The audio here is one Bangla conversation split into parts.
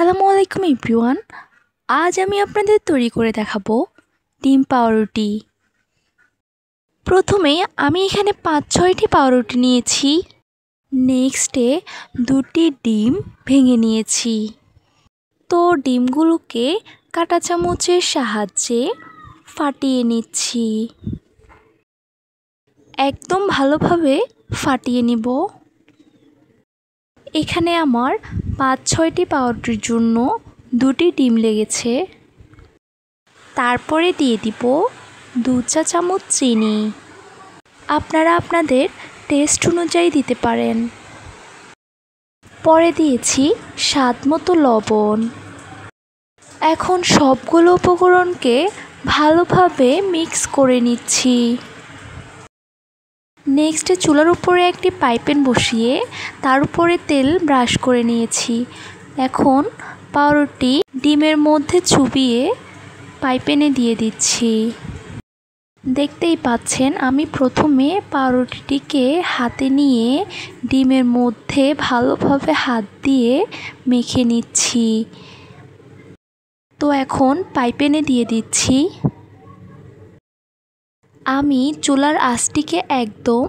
আসসালামু আলাইকুম এভরিওয়ান। আজ আমি আপনাদের তৈরি করে দেখাবো ডিম পাউরুটি। প্রথমে আমি এখানে ৫-৬টি পাউরুটি নিয়েছি। নেক্সটে ২টি ডিম ভেঙে নিয়েছি। তো ডিমগুলোকে কাঁটা চামচের সাহায্যে ফাটিয়ে নিচ্ছি। একদম ভালোভাবে ফাটিয়ে নিব। এখানে আমার ৫-৬টি পাউরুটির জন্য ২টি ডিম লেগেছে। তারপরে দিয়ে দিব ২ চা চামচ চিনি। আপনারা আপনাদের টেস্ট অনুযায়ী দিতে পারেন। পরে দিয়েছি স্বাদমতো লবণ। এখন সবগুলো উপকরণকে ভালোভাবে মিক্স করে নিচ্ছি। নেক্সটে চুলার উপরে একটি পাইপ্যান বসিয়ে তার উপরে তেল ব্রাশ করে নিয়েছি। এখন পাউরুটি ডিমের মধ্যে চুবিয়ে পাইপ্যানে দিয়ে দিচ্ছি। দেখতেই পাচ্ছেন আমি প্রথমে পাউরুটিটিকে হাতে নিয়ে ডিমের মধ্যে ভালোভাবে হাত দিয়ে মেখে নিচ্ছি। তো এখন পাইপ্যানে দিয়ে দিচ্ছি। আমি চুলার আঁচটিকে একদম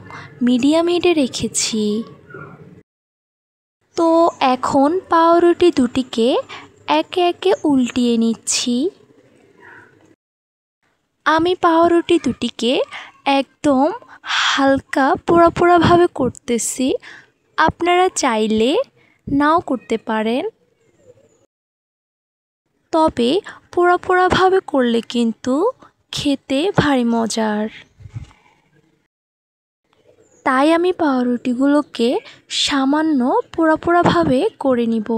মিডিয়াম হিটে রেখেছি। তো এখন পাউরুটি দুটিকে একে একে উল্টিয়ে নিচ্ছি। আমি পাউরুটি দুটিকে একদম হালকা পোড়া পোড়াভাবে করতেছি। আপনারা চাইলে নাও করতে পারেন, তবে পোড়া পোড়াভাবে করলে কিন্তু খেতে ভারী মজার। তাই আমি পাউরুটিগুলোকে সামান্য পোড়া পোড়াভাবে করে নিব।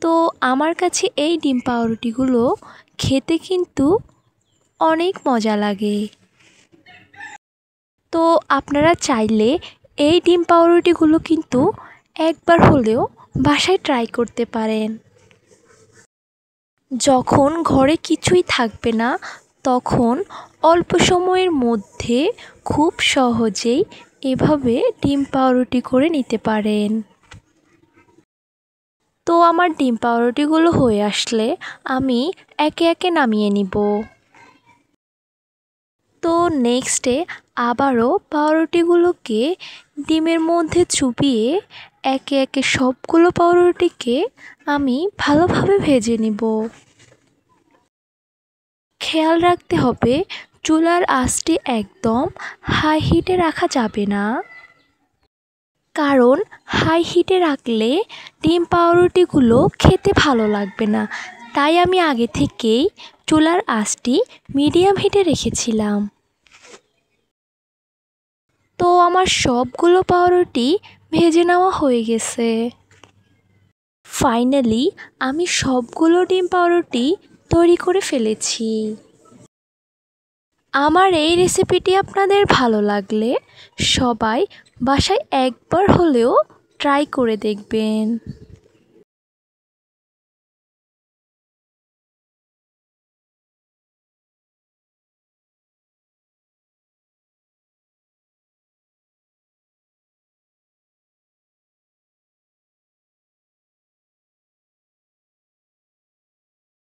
তো আমার কাছে এই ডিম পাউরুটিগুলো খেতে কিন্তু অনেক মজা লাগে। তো আপনারা চাইলে এই ডিম পাউরুটিগুলো কিন্তু একবার হলেও বাসায় ট্রাই করতে পারেন। যখন ঘরে কিছুই থাকবে না তখন অল্প সময়ের মধ্যে খুব সহজেই এভাবে ডিম পাউরুটি করে নিতে পারেন। তো আমার ডিম পাউরুটিগুলো হয়ে আসলে আমি একে একে নামিয়ে নিব। তো নেক্সটে আবারও পাউরুটিগুলোকে ডিমের মধ্যে চুবিয়ে একে একে সবগুলো পাউরুটিকে আমি ভালোভাবে ভেজে নিব। খেয়াল রাখতে হবে চুলার আঁচটি একদম হাই হিটে রাখা যাবে না, কারণ হাই হিটে রাখলে ডিম পাউরুটিগুলো খেতে ভালো লাগবে না। তাই আমি আগে থেকেই চুলার আঁচটি মিডিয়াম হিটে রেখেছিলাম। তো আমার সবগুলো পাউরুটি ভেজে নেওয়া হয়ে গেছে। ফাইনালি আমি সবগুলো ডিম পাউরুটি তৈরি করে ফেলেছি। আমার এই রেসিপিটি আপনাদের ভালো লাগলে সবাই বাসায় একবার হলেও ট্রাই করে দেখবেন।